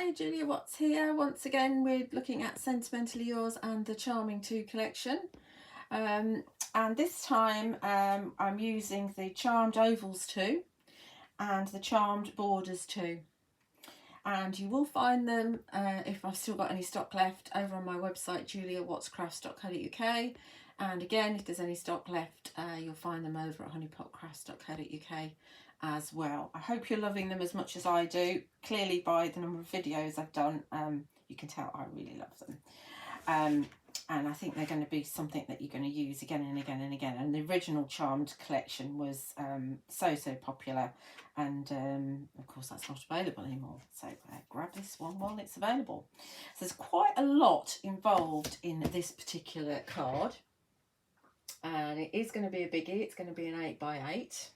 Hi, Julia Watts here. Once again, we're looking at Sentimentally Yours and the Charming 2 collection. And this time I'm using the Charmed Ovals 2 and the Charmed Borders 2. And you will find them, if I've still got any stock left, over on my website, juliawattscrafts.co.uk. And again, if there's any stock left, you'll find them over at honeypotcrafts.co.uk as well. I hope you're loving them as much as I do. Clearly by the number of videos I've done, you can tell I really love them. And I think they're going to be something that you're going to use again and again and again. And the original Charmed collection was so popular, and of course that's not available anymore, so grab this one while it's available. So there's quite a lot involved in this particular card, and it is going to be a biggie. It's going to be an 8x8.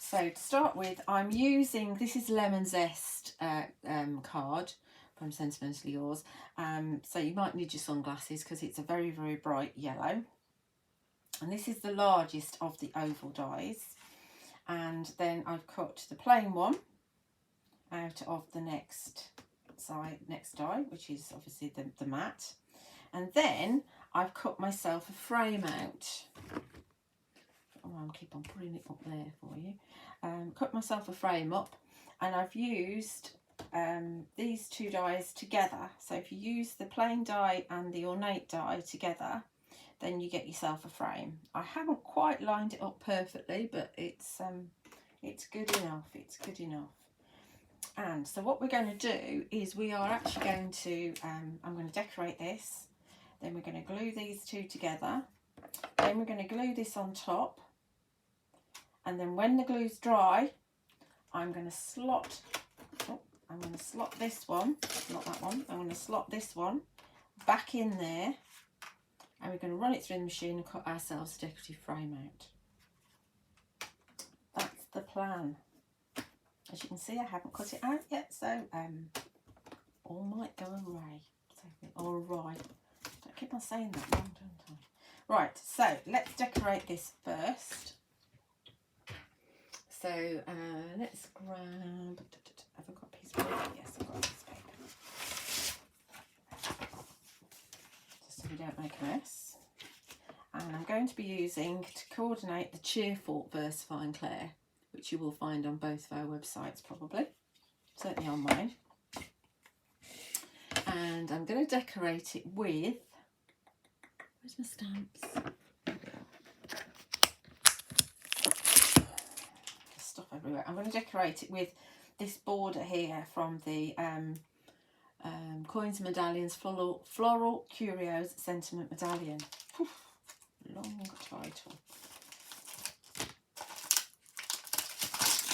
So to start with, I'm using, this is Lemon Zest card from Sentimentally Yours. So you might need your sunglasses because it's a very bright yellow. And this is the largest of the oval dies. And then I've cut the plain one out of the next die, which is obviously the matte. And then I've cut myself a frame out. Oh, I'll keep on putting it up there for you. Cut myself a frame up, and I've used these two dies together. So if you use the plain die and the ornate die together, then you get yourself a frame. I haven't quite lined it up perfectly, but it's good enough. It's good enough. And so what we're going to do is we are actually going to I'm going to decorate this, then we're going to glue these two together, then we're going to glue this on top, and then when the glue's dry, I'm going to slot this one, not that one, I'm going to slot this one back in there, and we're going to run it through the machine and cut ourselves a decorative frame out. That's the plan. As you can see, I haven't cut it out yet, so all might go awry. All right. Don't keep on saying that wrong, don't I? Right, so let's decorate this first. So let's grab, have I got a piece of paper? Yes, I've got a piece of paper. Just so we don't make a mess. And I'm going to be using, to coordinate, the Cheerful Versafine Clair, which you will find on both of our websites probably, certainly on mine. And I'm going to decorate it with, where's my stamps? Stuff everywhere. I'm going to decorate it with this border here from the Coins Medallions Floral Curios Sentiment Medallion. Oof, long title.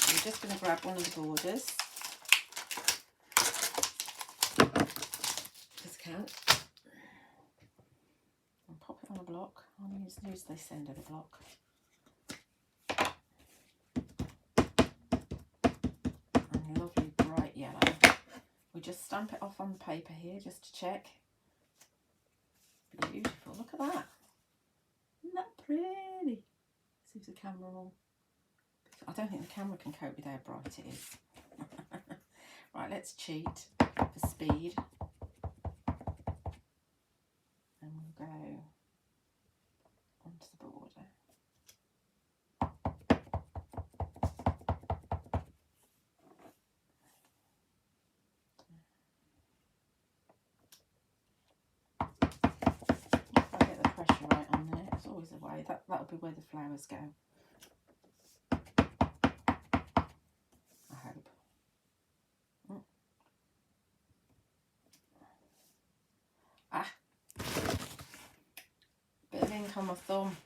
I'm just going to grab one of the borders. Just count. And pop it on a block. I'll use this end of the block. And lovely bright yellow. We just stamp it off on the paper here just to check. Beautiful. Look at that. Isn't that pretty? See if the camera will. I don't think the camera can cope with how bright it is. Right, let's cheat for speed. And we'll go onto the border. If I get the pressure right on there, it's always a way. That'll be where the flowers go. On my thumb.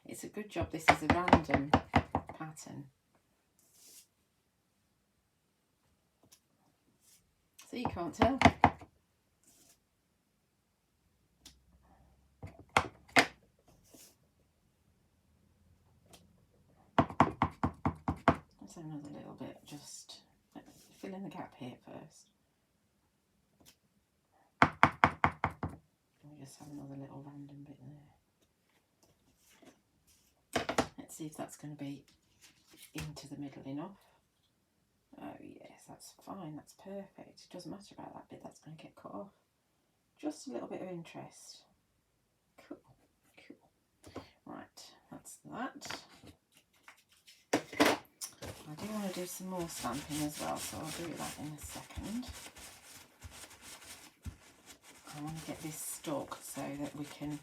It's a good job this is a random pattern. So you can't tell. Let's another little bit, just fill in the gap here first. Just have another little random bit there. Let's see if that's going to be into the middle enough. Oh yeah, that's fine, that's perfect. It doesn't matter about that bit, that's going to get cut off. Just a little bit of interest. Cool, cool. Right, that's that. I do want to do some more stamping as well, so I'll do that in a second. I want to get this stuck so that we can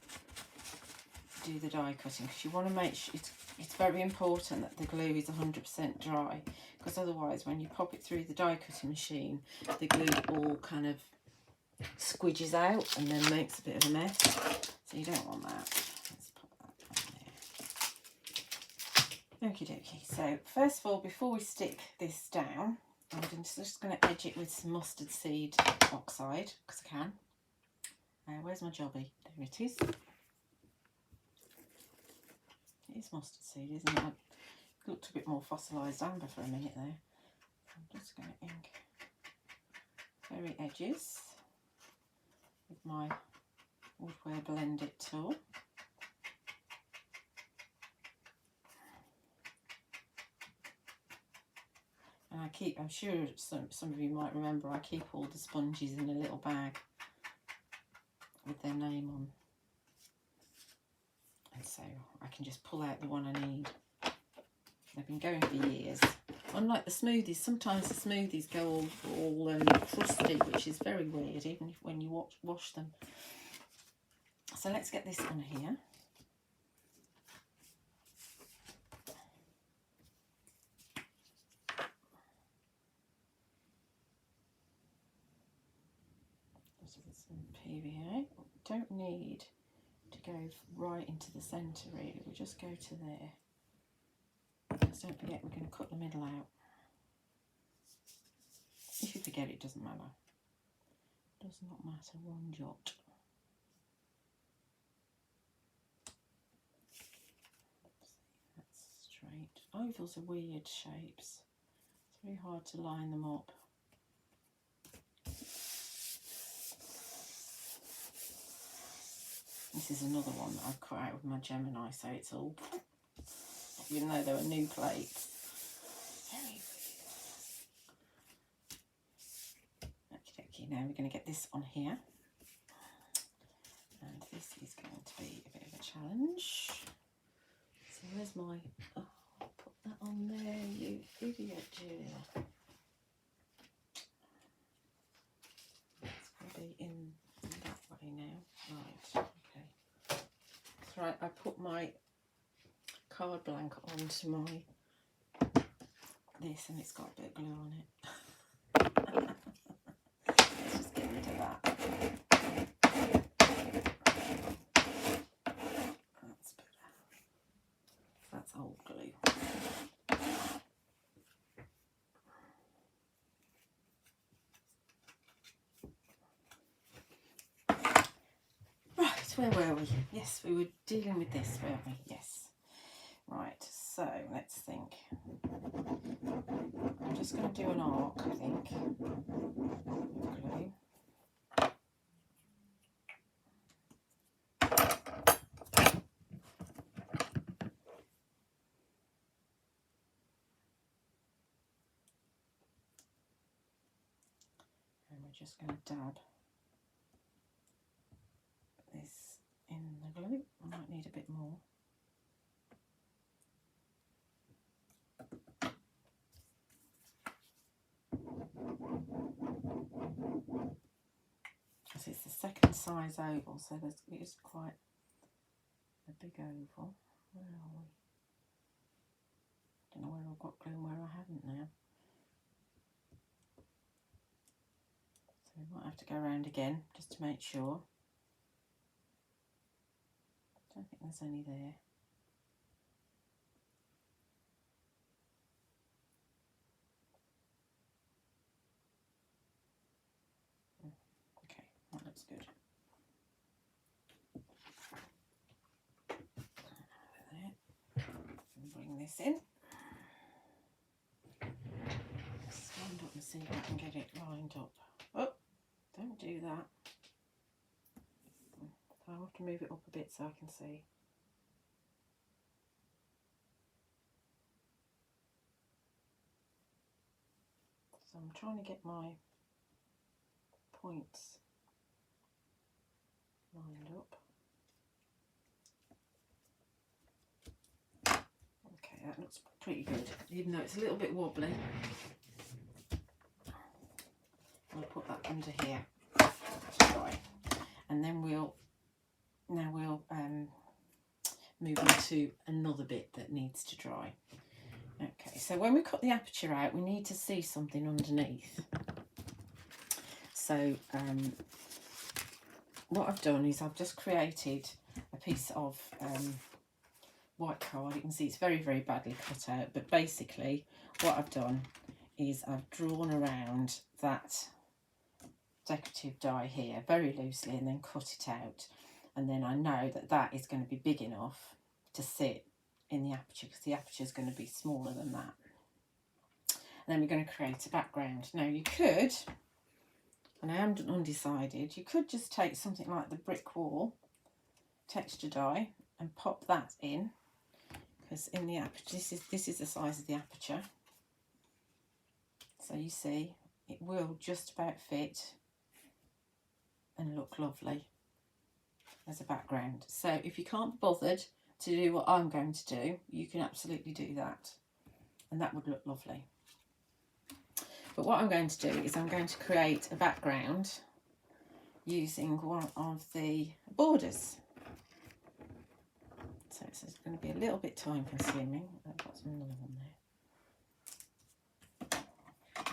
do the die cutting, because you want to make sure it's very important that the glue is 100% dry, because otherwise when you pop it through the die cutting machine, the glue all kind of squidges out and then makes a bit of a mess, so you don't want that. Let's put that on there. Okie dokie. So first of all, before we stick this down, I'm just going to edge it with some mustard seed oxide, because I can. Where's my jobby? There it is. It is mustard seed, isn't it? It looked a bit more fossilised amber for a minute there. I'm just going to ink very edges with my Woodware Blend It tool. And I keep, I'm sure some of you might remember, I keep all the sponges in a little bag with their name on. And so I can just pull out the one I need. They've been going for years. Unlike the smoothies, sometimes the smoothies go all crusty, which is very weird, even if, when you wash them. So let's get this on here. Just with some PVA. Don't need to go right into the centre really, we'll just go to there. Just don't forget we're going to cut the middle out. If you forget, it doesn't matter. Does not matter one jot. That's straight. Ovals are weird shapes. It's very hard to line them up. This is another one that I've cut out with my Gemini, so it's all, even though there are new plates. Very weird. Okie dokie, now we're going to get this on here. And this is going to be a bit of a challenge. So where's my, oh, I'll put that on there, you idiot, Julia. It's going to be in that way now. Right. Right, I put my card blank onto my this and it's got a bit of glue on it. Let's just get rid of that. That's better. That's old glue. Where were we? Yes, we were dealing with this, weren't we? Yes. Right, so let's think. I'm just going to do an arc, I think. Glue. And we're just going to dab this in the glue. I might need a bit more. Because it's the second size oval, so it's quite a big oval. Where are we? Don't know where I've got glue and where I haven't now. So we might have to go around again just to make sure. Don't think there's any there. Okay, that looks good. There. Bring this in. Stand up and see if I can get it lined up. Oh, don't do that. I'll have to move it up a bit so I can see. So I'm trying to get my points lined up. Okay, that looks pretty good, even though it's a little bit wobbly. I'll put that under here to dry, and then we'll move on to another bit that needs to dry. Okay, so when we cut the aperture out, we need to see something underneath. So what I've done is I've just created a piece of white card. You can see it's very, very badly cut out, but basically what I've done is I've drawn around that decorative die here very loosely and then cut it out, and then I know that that is going to be big enough to sit in the aperture, because the aperture is going to be smaller than that. And then we're going to create a background. Now you could, and I am undecided, you could just take something like the brick wall texture die and pop that in, because in the aperture, this is the size of the aperture, so you see it will just about fit and look lovely as a background. So if you can't be bothered to do what I'm going to do, you can absolutely do that, and that would look lovely. But what I'm going to do is I'm going to create a background using one of the borders. So it's going to be a little bit time consuming. I've got another one there.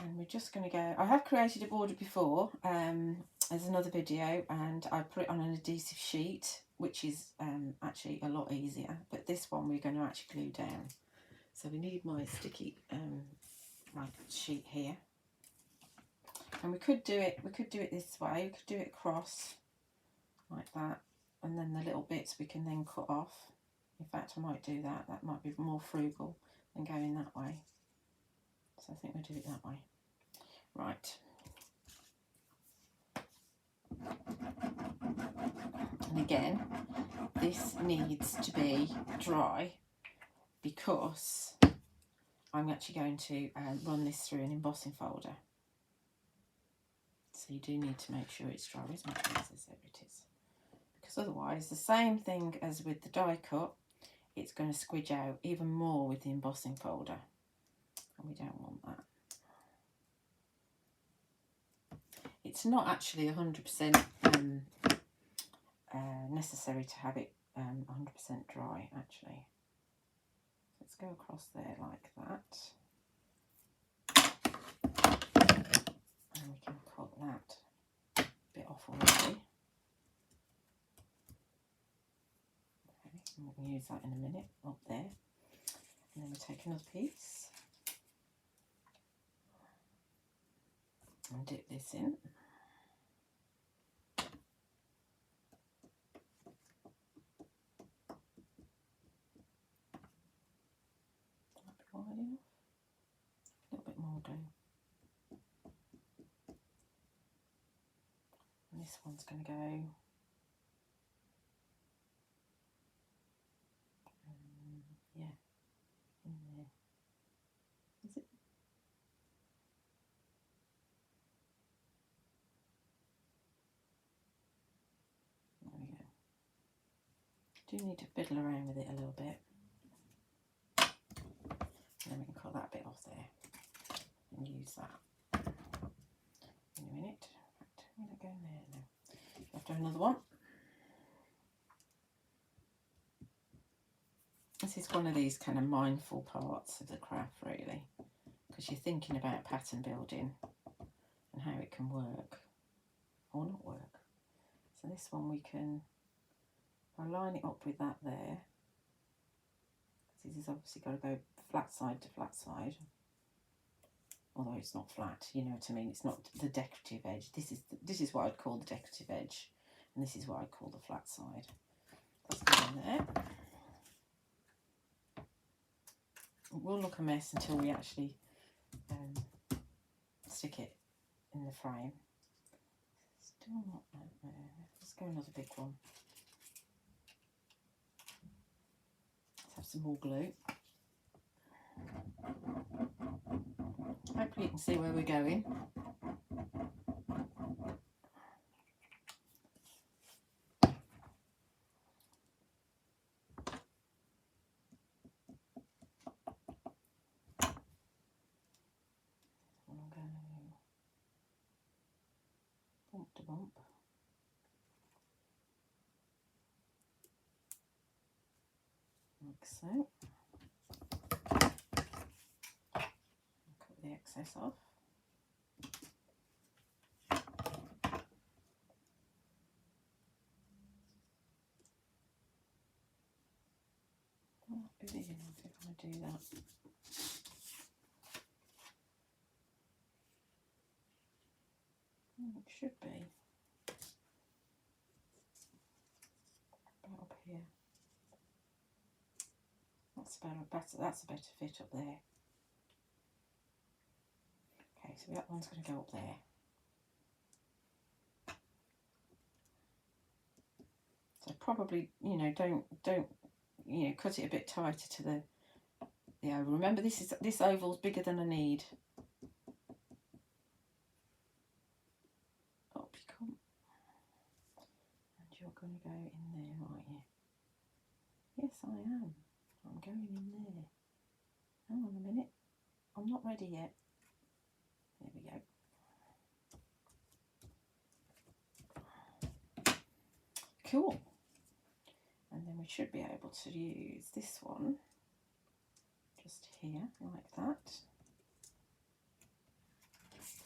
And we're just going to go, I have created a border before, there's another video, and I put it on an adhesive sheet, which is actually a lot easier, but this one we're going to actually glue down. So we need my sticky my sheet here, and we could do it this way. We could do it across like that, and then the little bits we can then cut off. In fact, I might do that. That might be more frugal than going that way. So I think we'll do it that way. Right. And again, this needs to be dry because I'm actually going to run this through an embossing folder. So you do need to make sure it's dry. Where's my piece? There it is. Because otherwise, the same thing as with the die cut, it's going to squidge out even more with the embossing folder, and we don't want that. It's not actually 100% necessary to have it 100% dry, actually. Let's go across there like that, and we can cut that bit off already. Okay, and we can use that in a minute up there, and then we take another piece and dip this in. Wide enough. A little bit more glue. And this one's going to go yeah, in there. Is it? There we go. Do need to fiddle around with it a little bit. And then we can cut that bit off there and use that in a minute. In fact, I'm going to go in there now. We have to have another one. This is one of these kind of mindful parts of the craft, really, because you're thinking about pattern building and how it can work or not work. So this one we can, I'll line it up with that there. This has obviously got to go flat side to flat side, although it's not flat, you know what I mean, it's not the decorative edge. This is what I'd call the decorative edge, and this is what I'd call the flat side. That's going in there. It will look a mess until we actually stick it in the frame. Still not that there. Let's go another big one. Let's have some more glue. Hopefully You can see where we're going. I'm going bump to bump. Like so. Cut the excess off. Bit big enough if I do that. It should be about up here. That's better. That's a better fit up there. Okay, so that one's going to go up there. So probably, you know, don't you know, cut it a bit tighter to the oval. Remember, this oval's bigger than I need. Up you come, and you're going to go in there, aren't you? Yes, I am. I'm going in there. Hang on a minute. I'm not ready yet. There we go. Cool. And then we should be able to use this one just here like that.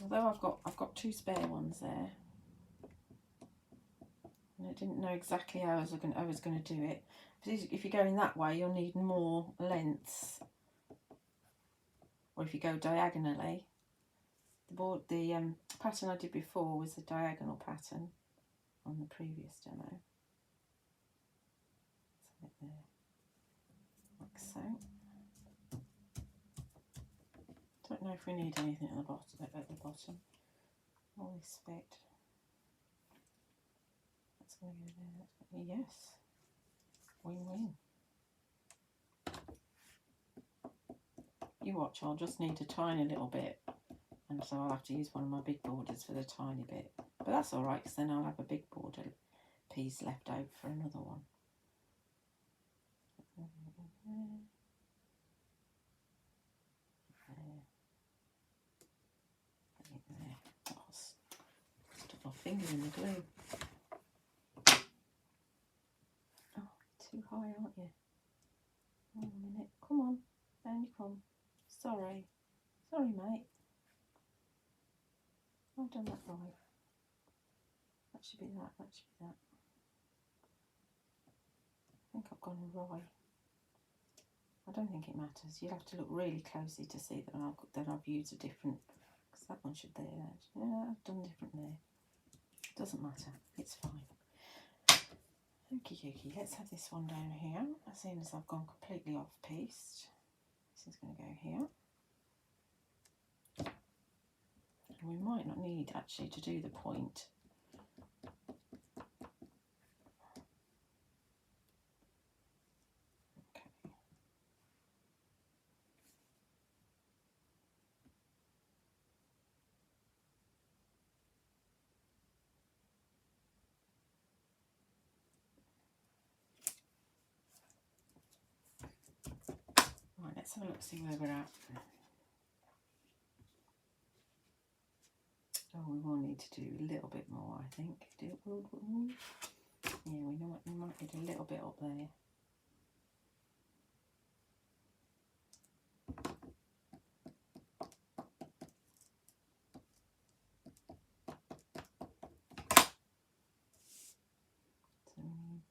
Although I've got two spare ones there, and I didn't know exactly how I was going to do it. If you're going that way, you'll need more lengths, or if you go diagonally. The pattern I did before was the diagonal pattern on the previous demo. There, like so. Don't know if we need anything at the bottom. All this bit. That's going to go there. That's going to, yes. Win-win. You watch. I'll just need a tiny little bit, and so I'll have to use one of my big borders for the tiny bit. But that's all right, because then I'll have a big border piece left over for another one. There. Oh, stuck my finger in the glue. Oh, too high, aren't you? Hang on a minute. Come on, down you come. Sorry, mate. I've done that right. That should be that. That should be that. I think I've gone awry. I don't think it matters. You'll have to look really closely to see that I've used a different, because that one should be there. Yeah, I've done different there. Doesn't matter. It's fine. Okie dokie. Let's have this one down here. As soon as I've gone completely off pieced, this is going to go here. And we might not need actually to do the point. Let's have a look, see where we're at. Oh, we will need to do a little bit more, I think. Yeah, we might need a little bit up there. So we need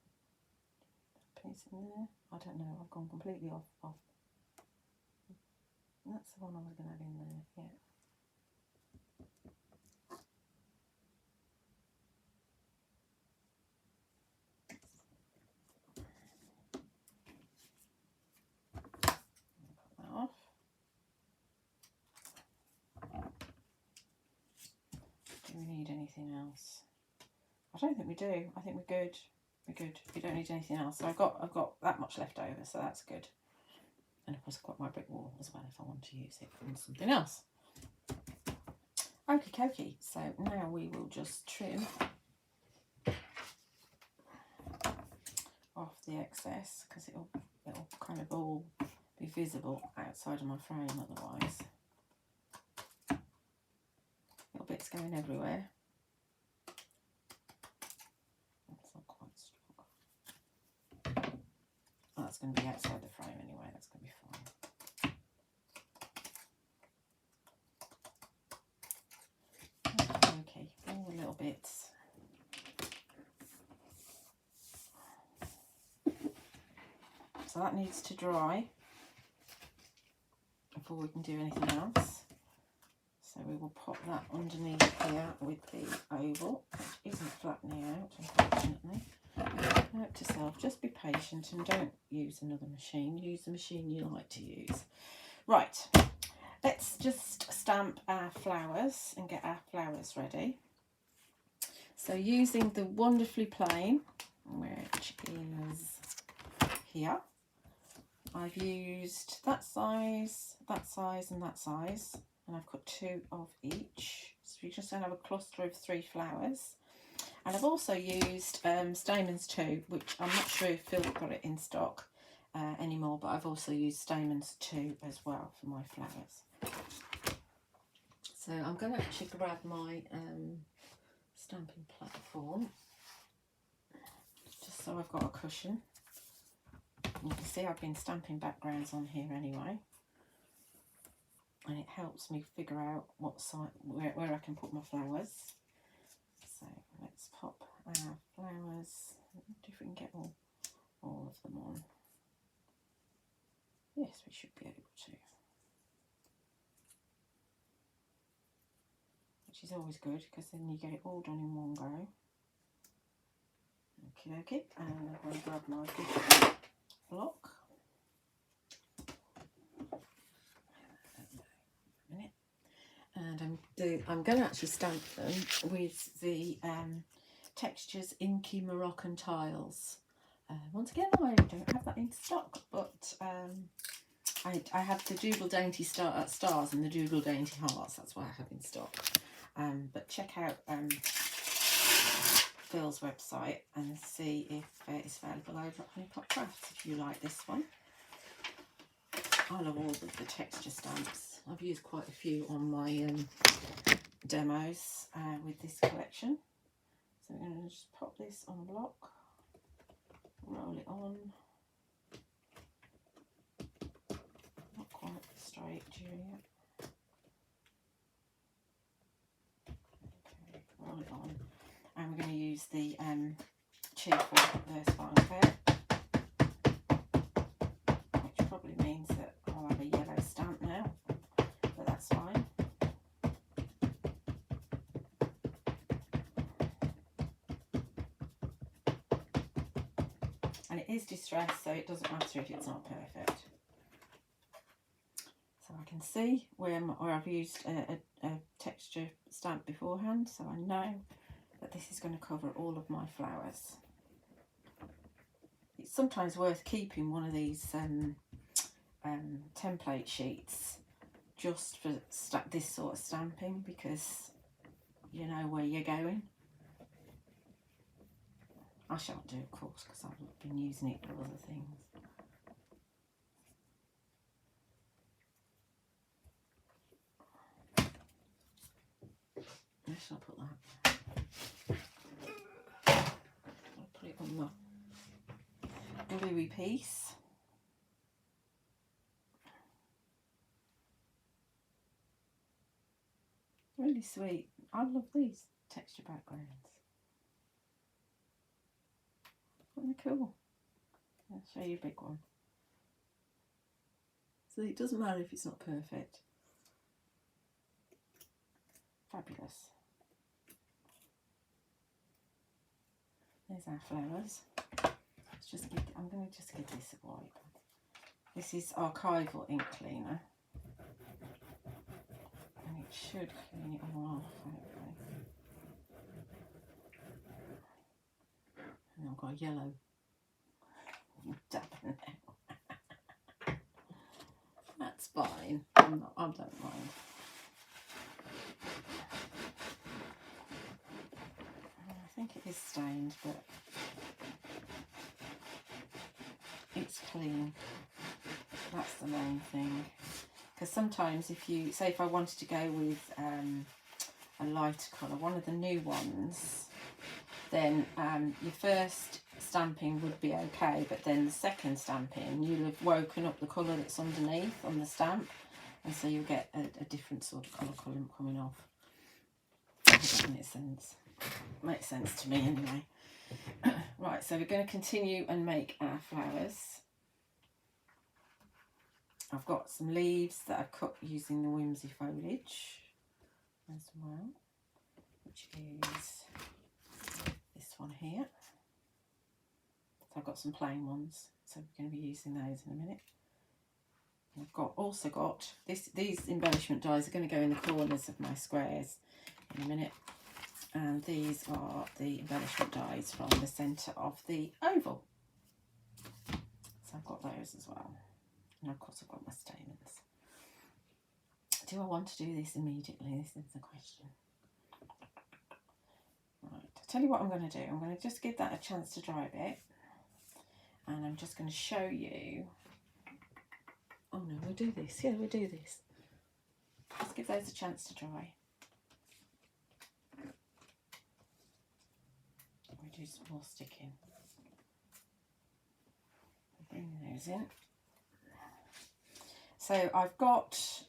that piece in there. I don't know, I've gone completely off. That's the one I was going to have in there, yeah. Put that off. Do we need anything else? I don't think we do. I think we're good. We're good. We don't need anything else. So I've got that much left over, so that's good. And of course I've got my brick wall as well if I want to use it for something else. Okie dokie. So now we will just trim off the excess because it'll kind of all be visible outside of my frame otherwise. Little bits going everywhere. That's not quite strong. Oh, that's going to be outside the frame anyway, that's going to be fine. Okay, all the little bits. So that needs to dry before we can do anything else. So we will pop that underneath here with the oval, which isn't flattening out, unfortunately. Note to self, just be patient and don't use another machine. Use the machine you like to use. Right, let's just stamp our flowers and get our flowers ready. So using the Wonderfully Plain, which is here, I've used that size, and that size, and I've got 2 of each. So you're just going to have a cluster of 3 flowers. And I've also used Stamens too, which I'm not sure if Phil got it in stock anymore, but I've also used Stamens too as well for my flowers. So I'm going to actually grab my stamping platform, just so I've got a cushion. You can see I've been stamping backgrounds on here anyway, and it helps me figure out what side, where I can put my flowers. So let's pop our flowers, see if we can get all of them on. Yes, we should be able to, which is always good because then you get it all done in one go. Okay, and I'm going to grab my big block. And I'm going to actually stamp them with the Textures Inky Moroccan tiles. Once again, I don't have that in stock, but I have the Doodle Dainty stars and the Doodle Dainty hearts. That's what I have in stock. But check out Phil's website and see if it's available over at Honeypot Crafts if you like this one. I love all of the texture stamps. I've used quite a few on my demos with this collection. So we're going to just pop this on a block, roll it on. Not quite straight, Julia. Okay, roll it on. And we're going to use the Cheerful Versafine Clair, which probably means that I'll have a yellow stamp now, but that's fine. And it is distressed, so it doesn't matter if it's not perfect. So I can see where I've used a texture stamp beforehand, so I know that this is going to cover all of my flowers. It's sometimes worth keeping one of these template sheets just for this sort of stamping, because you know where you're going. I shan't do, of course, because I've been using it for other things. Where shall I put that? I'll put it on the gluey piece. Really sweet. I love these texture backgrounds. Aren't they cool? I'll show you a big one. So it doesn't matter if it's not perfect. Fabulous. There's our flowers. Let's just give, I'm going to just give this a wipe. This is archival ink cleaner, and it should clean it all off, hopefully. And I've got a yellow dab in there. That's fine. I don't mind. It is stained, but it's clean. That's the main thing. Because sometimes if you, say if I wanted to go with a lighter colour, one of the new ones, then your first stamping would be okay, but then the second stamping, you'll have woken up the colour that's underneath on the stamp, and so you'll get a different sort of colour coming off. That makes sense. Makes sense to me anyway. Right, so we're going to continue and make our flowers. I've got some leaves that I've cut using the Whimsy Foliage as well, which is this one here. So I've got some plain ones, so we're going to be using those in a minute. I've also got these embellishment dies are going to go in the corners of my squares in a minute. And these are the embellishment dies from the centre of the oval. So I've got those as well. And of course I've got my Stamens. Do I want to do this immediately? This is the question. Right, I'll tell you what I'm going to do. I'm going to just give that a chance to dry a bit. And I'm just going to show you. Oh no, we'll do this. Yeah, we'll do this. Let's give those a chance to dry. Do some more sticking. Bring those in. So I've got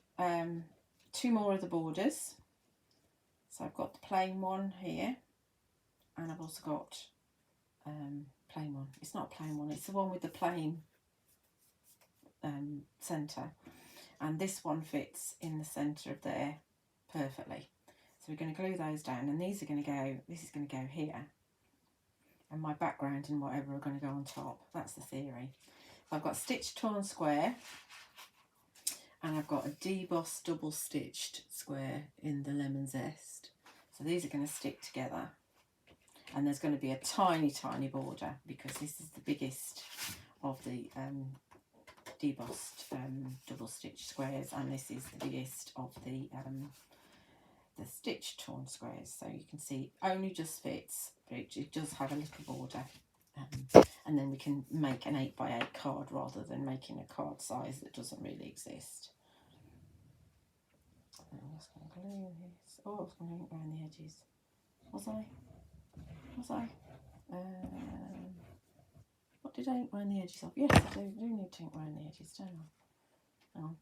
2 more of the borders. So I've got the plain one here, and I've also got plain one. It's not a plain one, it's the one with the plain centre, and this one fits in the centre of there perfectly. So we're going to glue those down, and these are going to go. This is going to go here. And my background and whatever are going to go on top. That's the theory. So I've got a stitched torn square, and I've got a debossed double stitched square in the lemon zest. So these are going to stick together, and there's going to be a tiny border because this is the biggest of the debossed double stitched squares, and this is the biggest of the stitched torn squares. So you can see only just fits, but it does have a little border, and then we can make an 8x8 card rather than making a card size that doesn't really exist. I'm just going to glue this. Oh, I was going to ink around the edges. Was I? What did I ink around the edges of? Yes, I do need to ink around the edges, don't I? Hang on.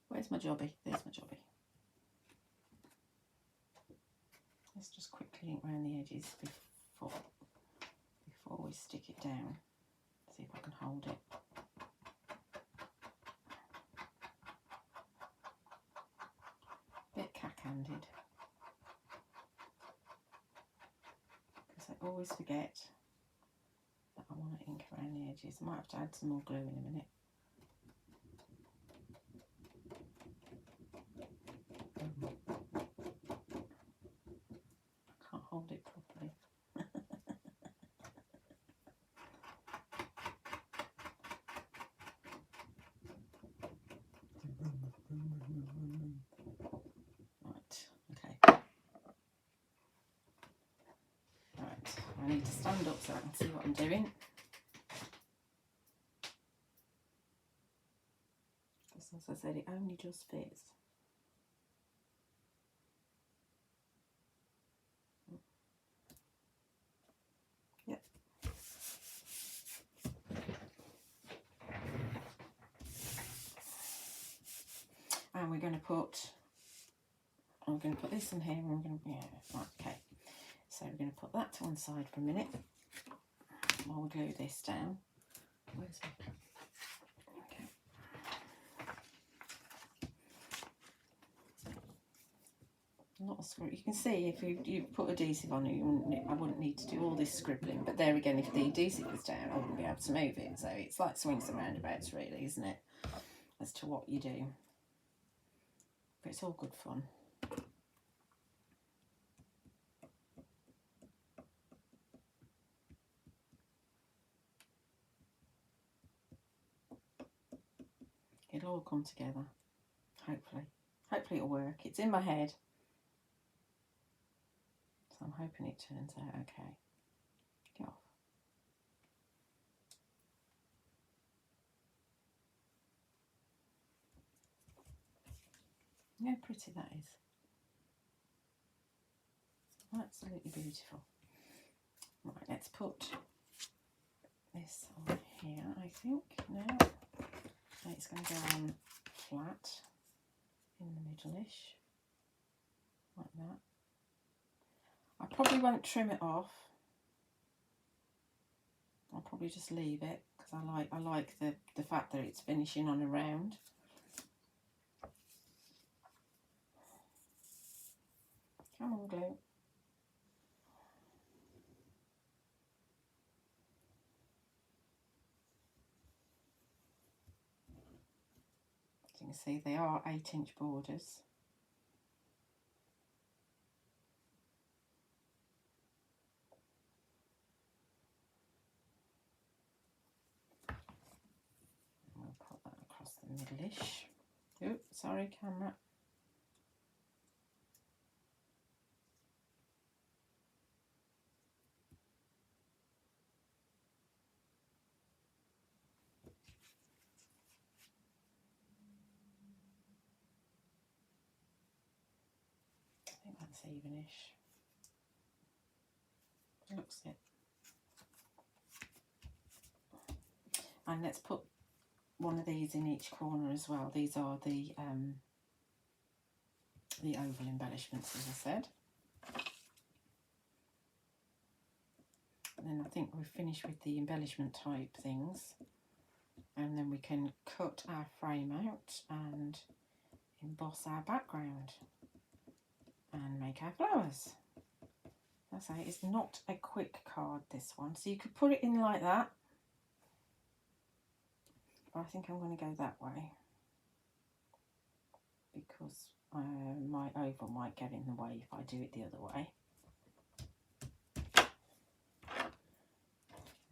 Where's my jobby? There's my jobby. Let's just quickly ink around the edges before we stick it down. See if I can hold it. Bit cack-handed. Because I always forget that I want to ink around the edges. I might have to add some more glue in a minute. Hold it properly. Right, okay. Right, I need to stand up so I can see what I'm doing. Because as I said, it only just fits. And we're going to put, I'm going to put this in here, and I'm going to, right, okay. So we're going to put that to one side for a minute while we glue this down. Where's my, okay. Not a scribble. You can see if you put adhesive on it, I wouldn't need to do all this scribbling. But there again, if the adhesive was down, I wouldn't be able to move it. So it's like swings and roundabouts, really, isn't it? As to what you do. But it's all good fun. It'll all come together, hopefully. Hopefully it'll work. It's in my head. So I'm hoping it turns out okay. Get off. How pretty that is. Absolutely beautiful. Right, let's put this on here, I think, now. So it's going to go on flat in the middle-ish, like that. I probably won't trim it off. I'll probably just leave it because I like the fact that it's finishing on a round. Come on, glue. As you can see, they are 8-inch borders. And we'll put that across the middle-ish. Oh, sorry, camera. I think that's evenish. Looks it. And let's put one of these in each corner as well. These are the oval embellishments, as I said. And then I think we're finished with the embellishment type things. And then we can cut our frame out and emboss our background and make our flowers. As I say, it's not a quick card, this one. So you could put it in like that. But I think I'm going to go that way because my oval might get in the way if I do it the other way.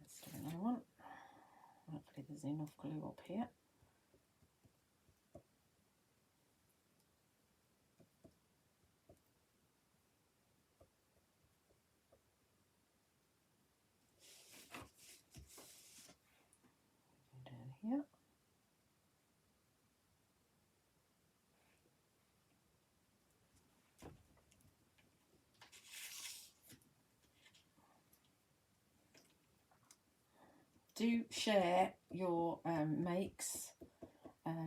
Let's do another one. Hopefully there's enough glue up here. Down here. Do share your makes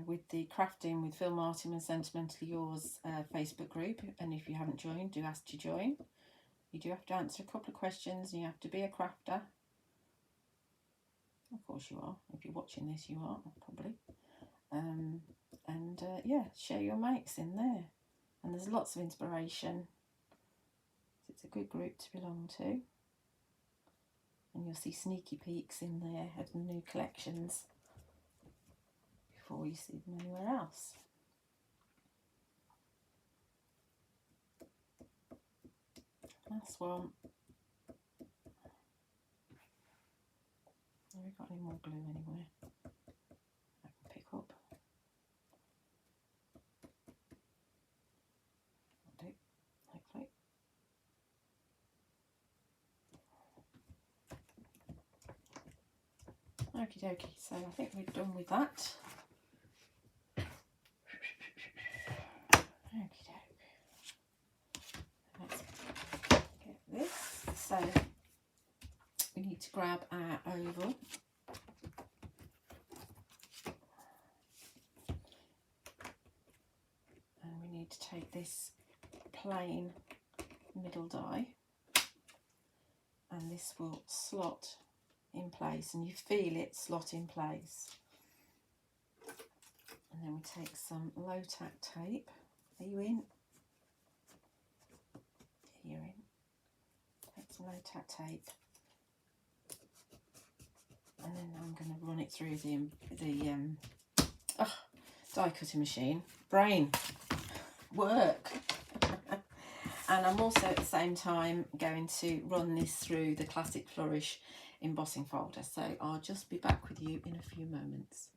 with the Crafting with Phil Martin and Sentimentally Yours Facebook group, and if you haven't joined, do ask to join. You do have to answer a couple of questions and you have to be a crafter. Of course you are. If you're watching this, you are, probably. Yeah, share your makes in there. And there's lots of inspiration. It's a good group to belong to. And you'll see sneaky peeks in there of the new collections before you see them anywhere else. Last one. Have we got any more glue anywhere I can pick up? I'll do, hopefully. Okie dokie, so I think we're done with that. Okie doke. Let's get this. So we need to grab our oval. And we need to take this plain middle die. And this will slot in place, and you feel it slot in place. And then we take some low tack tape. Are you in? You're in. Take some low tack tape, and then I'm going to run it through the die cutting machine. Brain work. And I'm also at the same time going to run this through the classic Flourish embossing folder. So I'll just be back with you in a few moments.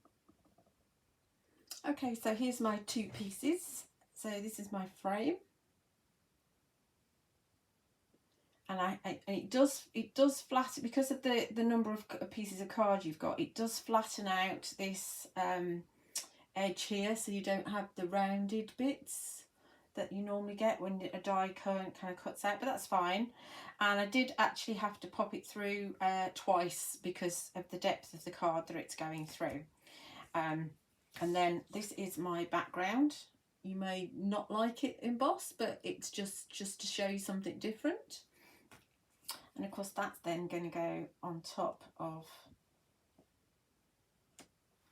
Okay, so here's my two pieces. So this is my frame. and it does flatten, because of the number of pieces of card you've got, it does flatten out this edge here, so you don't have the rounded bits that you normally get when a die kind of cuts out, but that's fine. And I did actually have to pop it through twice because of the depth of the card that it's going through. And then this is my background. You may not like it embossed, but it's just to show you something different. And of course that's then going to go on top of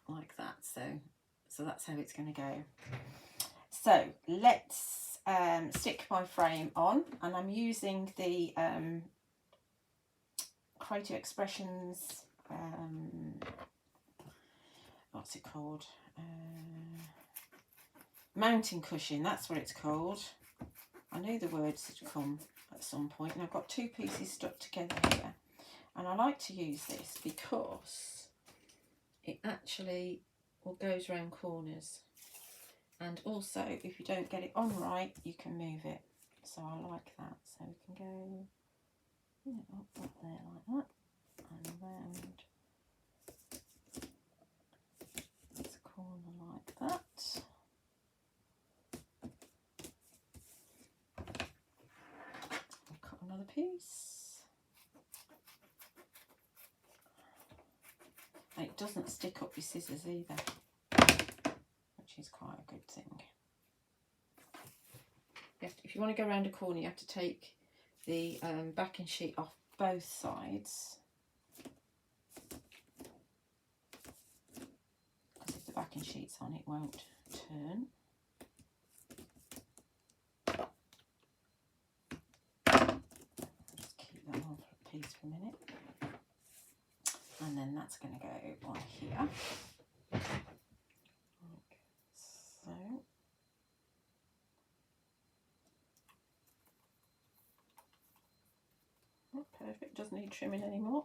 like that. So that's how it's going to go. So let's stick my frame on, and I'm using the Creative Expressions, what's it called? Mountain cushion, that's what it's called. I knew the words had come at some point, and I've got two pieces stuck together here. And I like to use this because it actually goes around corners. And also, if you don't get it on right, you can move it. So I like that. So we can go up there like that, and around this corner like that. I'll cut another piece. And it doesn't stick up your scissors either, which is quite a good thing. If you want to go around a corner, you have to take the backing sheet off both sides, because if the backing sheet's on, it won't turn. Just keep that on for a piece for a minute, and then that's going to go on here. Like so. Perfect, doesn't need trimming anymore.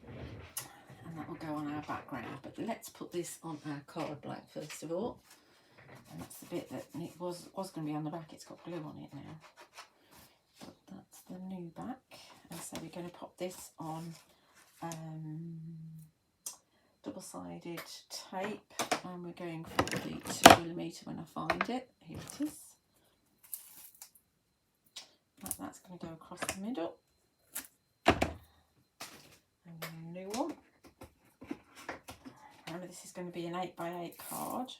And that will go on our background. But let's put this on our card blank first of all. And that's the bit that it was going to be on the back. It's got glue on it now. But that's the new back. And so we're going to pop this on double-sided tape, and we're going for the 2mm when I find it. Here it is. That's going to go across the middle. And a new one. Remember, this is going to be an 8x8 card.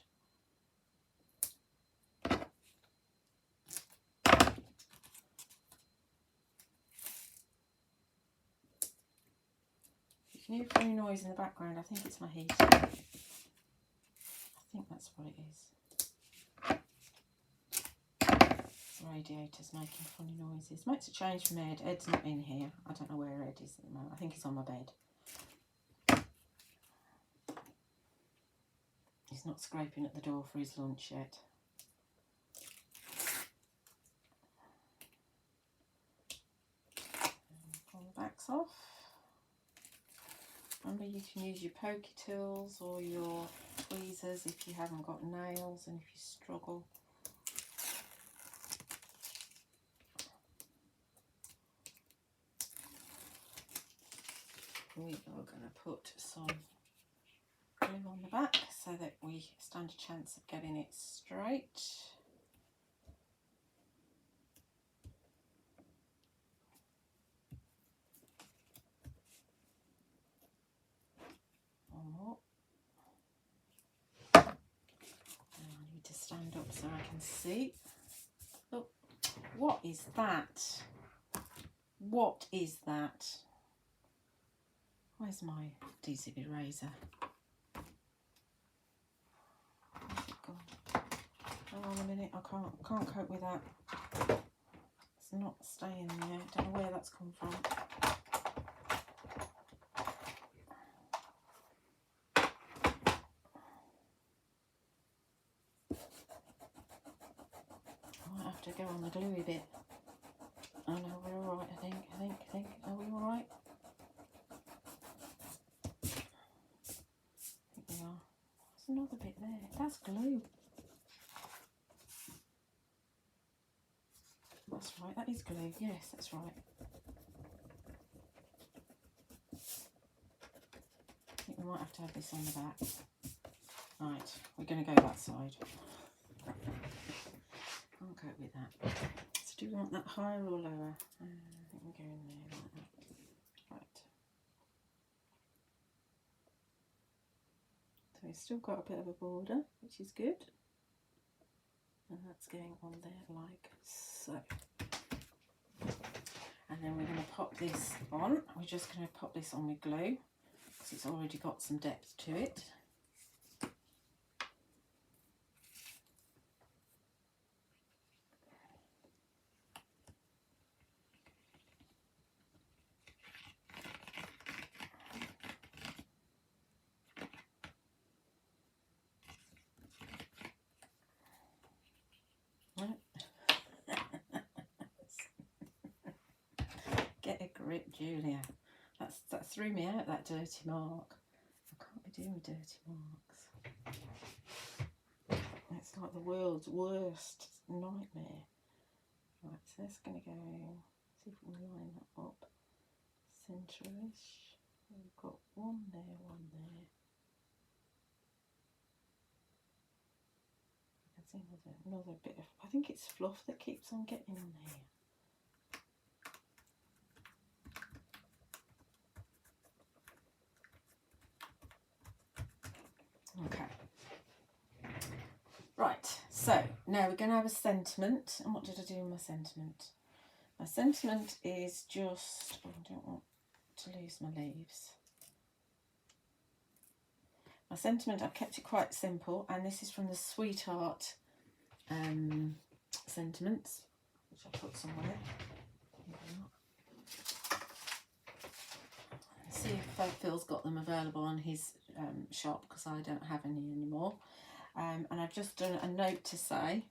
You can hear a funny noise in the background. I think it's my heater. I think that's what it is. Radiator's making funny noises. Makes a change from Ed. Ed's not in here. I don't know where Ed is at the moment. I think he's on my bed. He's not scraping at the door for his lunch yet. Pull the backs off. Remember, you can use your pokey tools or your tweezers if you haven't got nails and if you struggle. We are going to put some glue on the back so that we stand a chance of getting it straight. One more. Now I need to stand up so I can see. Oh, what is that? What is that? Where's my adhesive eraser? Where's it gone? Hang on a minute, I can't cope with that. It's not staying there. I don't know where that's come from. I might have to go on the gluey bit. Oh no, we're alright, I think. Are we alright? Another bit there. That's glue. that's right, that is glue. Yes, that's right. I think we might have to have this on the back. Right, we're going to go that side. I'll go with that. So do you want that higher or lower? I think we'll go in there like that. Right. So we've still got a bit of a border, which is good. And that's going on there like so. And then we're going to pop this on. We're just going to pop this on with glue because it's already got some depth to it. Get a grip, Julia. That threw me out, that dirty mark. I can't be doing with dirty marks. It's like the world's worst nightmare. Right, so that's going to go, see if we can line that up. Centre-ish. We've got one there, one there. I can see another bit of, I think it's fluff that keeps on getting on here. Okay. Right, so now we're going to have a sentiment. And what did I do with my sentiment? My sentiment is just, oh, I don't want to lose my leaves. My sentiment, I've kept it quite simple, and this is from the Sweetheart sentiments, which I put somewhere. See if Phil's got them available on his shop, because I don't have any anymore. And I've just done a note to say,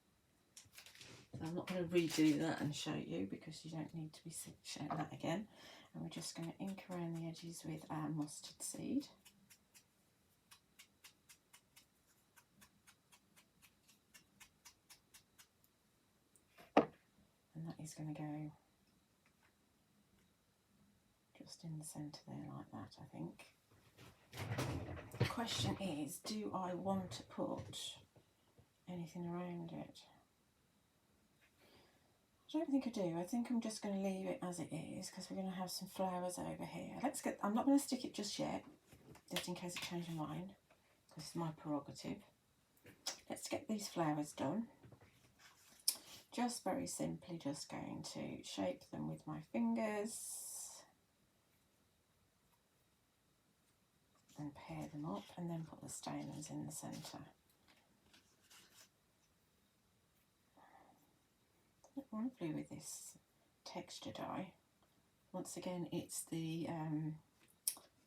so I'm not going to redo that and show you because you don't need to be showing that again. And we're just going to ink around the edges with our mustard seed. And that is going to go just in the centre there like that, I think. The question is, do I want to put anything around it? I don't think I do. I think I'm just going to leave it as it is because we're going to have some flowers over here. I'm not going to stick it just yet, just in case I change my mind, because it's my prerogative. Let's get these flowers done. Just very simply just going to shape them with my fingers and pair them up, and then put the stamens in the centre. Lovely with this texture dye. Once again, it's the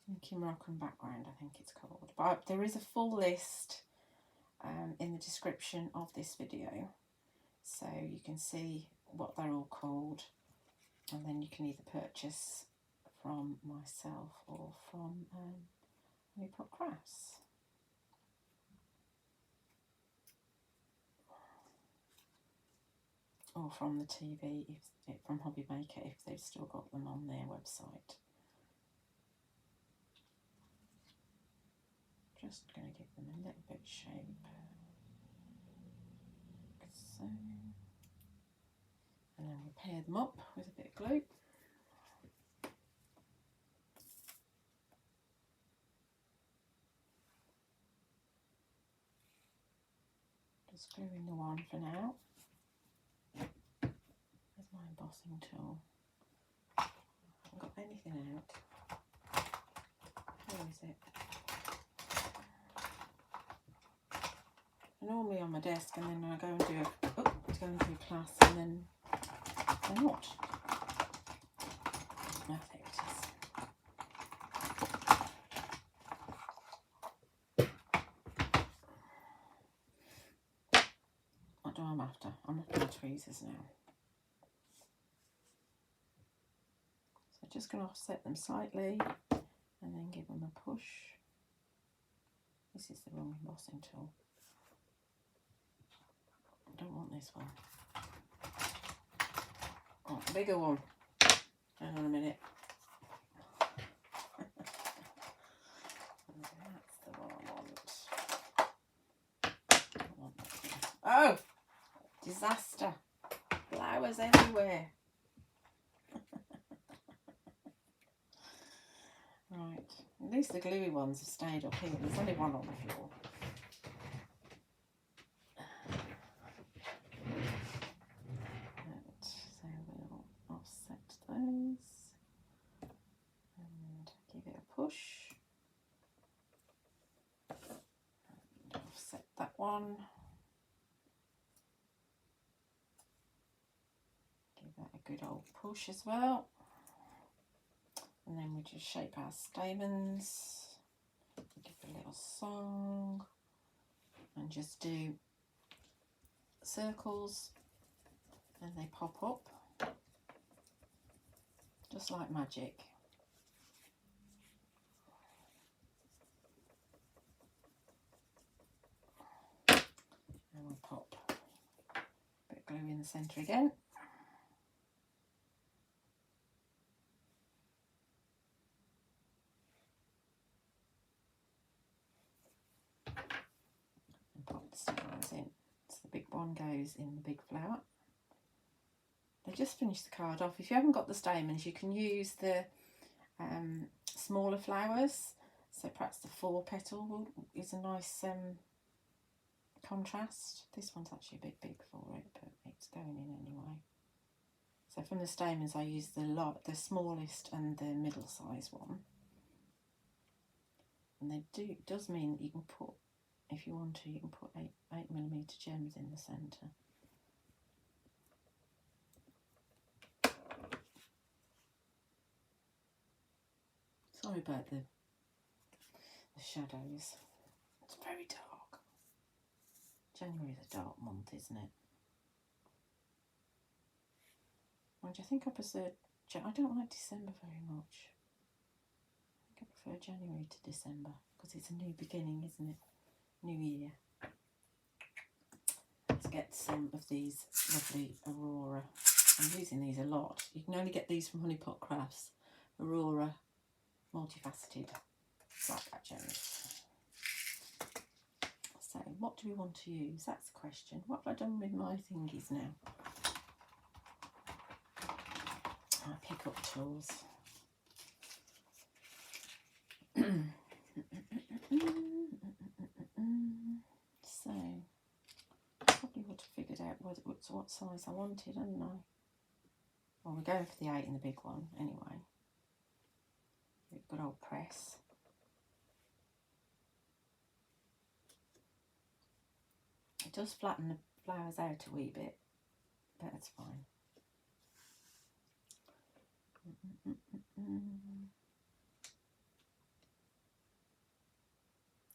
Inky Moroccan background, I think it's called. But there is a full list in the description of this video, so you can see what they're all called, and then you can either purchase from myself or from Honeypot Crafts. Or from the TV, from Hobby Maker, if they've still got them on their website. Just going to give them a little bit of shape, like so. And then we pair them up with a bit of glue. Just gluing the one for now. There's my embossing tool. I haven't got anything out. Where is it? I'm normally on my desk, and then I go and do a class, and then I'm not. Oh, there it is. What do I'm after? I'm looking at tweezers now. So just going to offset them slightly and then give them a push. This is the wrong embossing tool. I don't want this one. bigger one. Hang on a minute. That's the one I want. Oh! Disaster. Flowers everywhere. Right. At least the gluey ones have stayed up here. There's only one on the floor. Right. So we'll offset those and give it a push. And offset that one. Give that a good old push as well. And then we just shape our stamens, give a little song, and just do circles, and they pop up, just like magic. And we'll pop a bit of glue in the centre again. In. So the big one goes in the big flower. They just finished the card off. If you haven't got the stamens, you can use the smaller flowers. So perhaps the 4 petal is a nice contrast. This one's actually a bit big for it, but it's going in anyway. So from the stamens, I use the smallest and the middle size one. And it does mean that you can put, if you want to, you can put 8mm gems in the centre. Sorry about the shadows. It's very dark. January is a dark month, isn't it? Mind you, I think I prefer, I don't like December very much. I think I prefer January to December because it's a new beginning, isn't it? New year. Let's get some of these lovely Aurora. I'm using these a lot. You can only get these from Honeypot Crafts. Aurora, multifaceted, black gems. So what do we want to use? That's the question. What have I done with my thingies now? My pick-up tools. So, I probably would have figured out what size I wanted, hadn't I? Well, we're going for the 8 in the big one anyway. Good old press. It does flatten the flowers out a wee bit, but it's fine.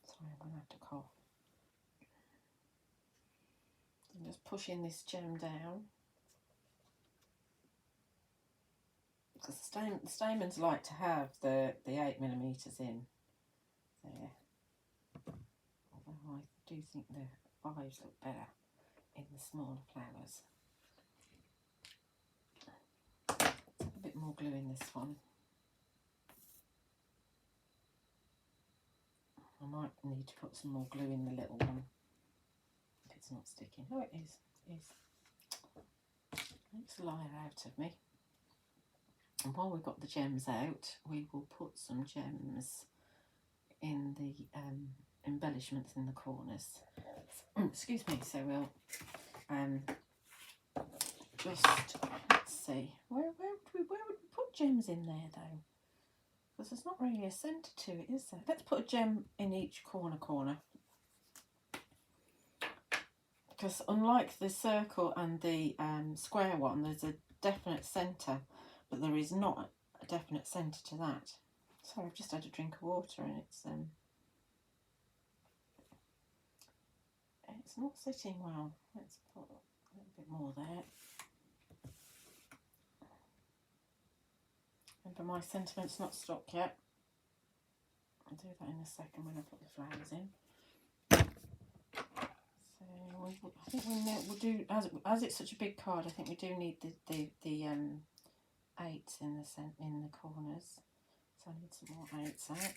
Sorry, I'm going to have to cough. I'm just pushing this gem down. Because the stamens like to have the 8mm in there. Although I do think the 5s look better in the smaller flowers. Let's have a bit more glue in this one. I might need to put some more glue in the little one if it's not sticking. Oh, it is. It is. Makes a liar out of me. And while we've got the gems out, we will put some gems in the embellishments in the corners. Excuse me. So we'll just, let's see, where would we put gems in there though? Because there's not really a centre to it, is there? Let's put a gem in each corner. Because unlike the circle and the square one, there's a definite centre, but there is not a definite centre to that. Sorry, I've just had a drink of water and it's not sitting well. Let's put a little bit more there. Remember, my sentiment's not stuck yet. I'll do that in a second when I put the flowers in. So I think we'll do, as it's such a big card, I think we do need the 8s in the corners. So I need some more 8s out.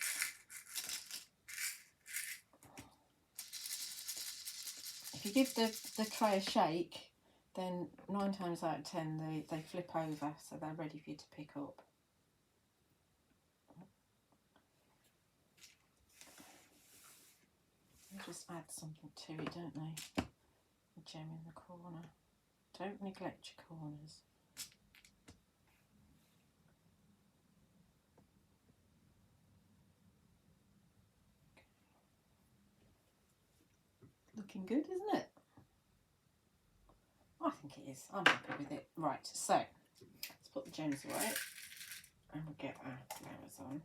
If you give the tray a shake, then 9 times out of 10 they flip over, so they're ready for you to pick up. They just add something to it, don't they? A gem in the corner. Don't neglect your corners. Looking good, isn't it? I think it is. I'm happy with it. Right, so let's put the gems away and we'll get our flowers on.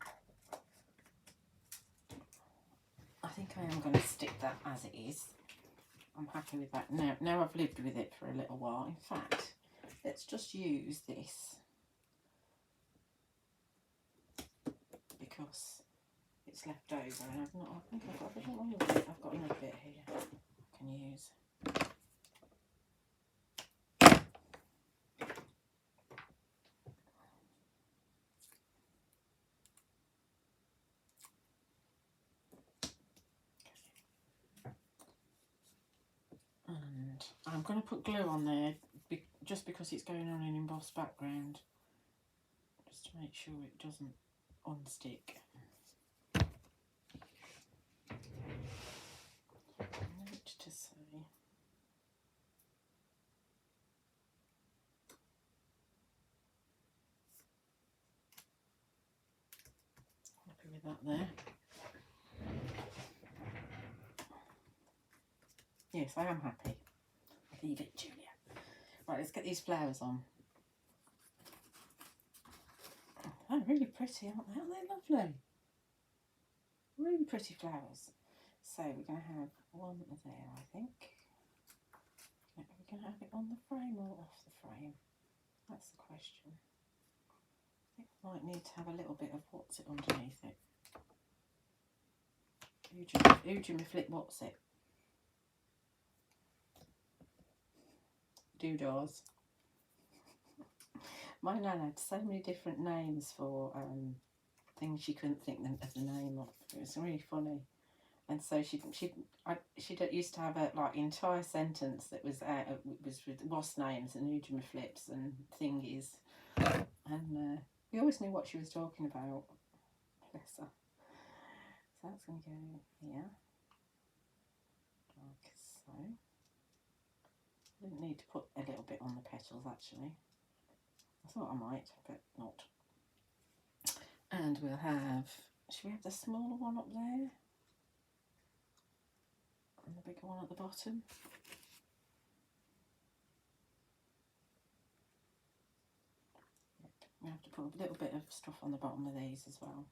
I think I am going to stick that as it is. I'm happy with that now. Now I've lived with it for a little while. In fact, let's just use this because it's left over and I've not. I think I've got a bit more of it. I've got another bit here I can use. And I'm going to put glue on there just because it's going on an embossed background, just to make sure it doesn't unstick. Note to say, happy with that there. Yes, I am happy. Leave it, Julia. Right, let's get these flowers on. Oh, really pretty, aren't they? Aren't they lovely? Really pretty flowers. So we're going to have one there, I think. Are we going to have it on the frame or off the frame? That's the question. I think we might need to have a little bit of what's it underneath it. Who do you flip what's it? Doodahs. My nan had so many different names for things she couldn't think of the name of. It was really funny. And so she used to have a like entire sentence that was with wasp names and Ujima flips and thingies, and we always knew what she was talking about. Bless her. So that's going to go here, like so. Didn't need to put a little bit on the petals actually. I thought I might, but not. And we'll have. Should we have the smaller one up there? And the bigger one at the bottom. Yep. We have to put a little bit of stuff on the bottom of these as well.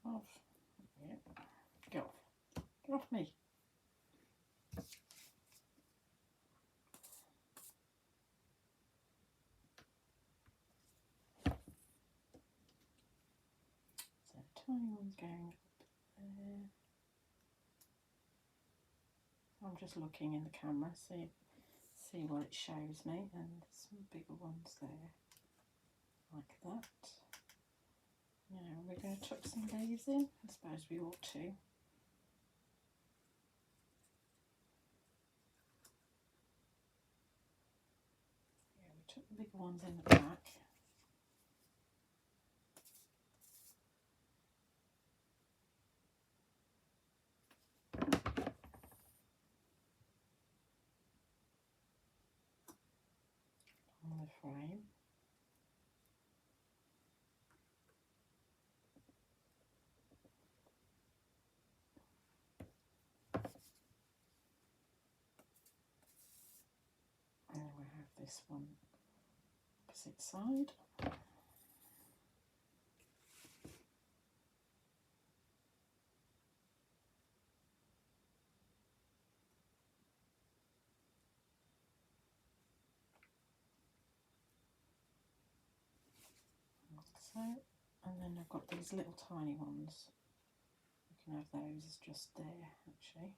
Off. Yep. Get off. Get off me. So tiny one's going up there. I'm just looking in the camera, see what it shows me, and some bigger ones there, like that. Now we're going to tuck some leaves in. I suppose we ought to. Yeah, we took the bigger ones in the back. On the frame. And then we have this one opposite side. So, and then I've got these little tiny ones. You can have those just there, actually.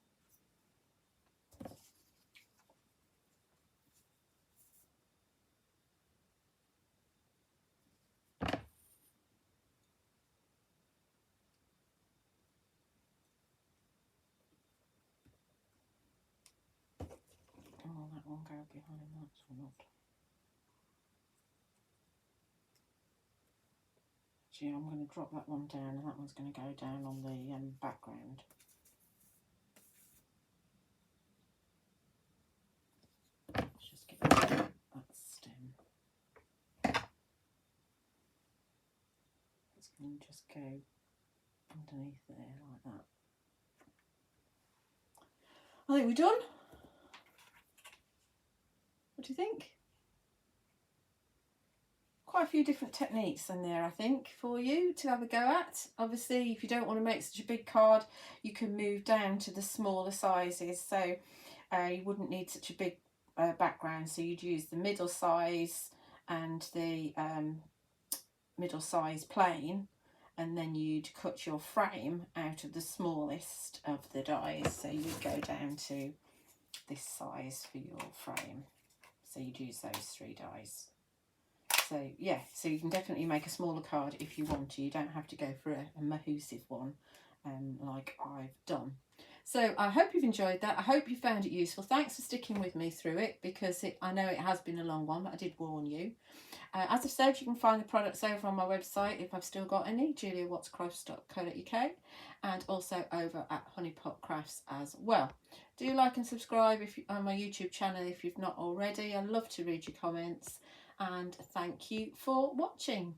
Oh, that one go behind that or not? Actually, I'm going to drop that one down, and that one's going to go down on the background. Let's just get that stem. It's going to just go underneath there like that. I think we're done. What do you think? Quite a few different techniques in there, I think, for you to have a go at. Obviously, if you don't want to make such a big card, you can move down to the smaller sizes. So you wouldn't need such a big background. So you'd use the middle size and the middle size plain, and then you'd cut your frame out of the smallest of the dies. So you'd go down to this size for your frame. So you'd use those 3 dies. So yeah, so you can definitely make a smaller card if you want to. You don't have to go for a massive one like I've done. So I hope you've enjoyed that. I hope you found it useful. Thanks for sticking with me through it, because I know it has been a long one, but I did warn you. As I've said, you can find the products over on my website, if I've still got any, juliawattscrafts.co.uk, and also over at Honeypot Crafts as well. Do like and subscribe on my YouTube channel if you've not already. I love to read your comments, and thank you for watching.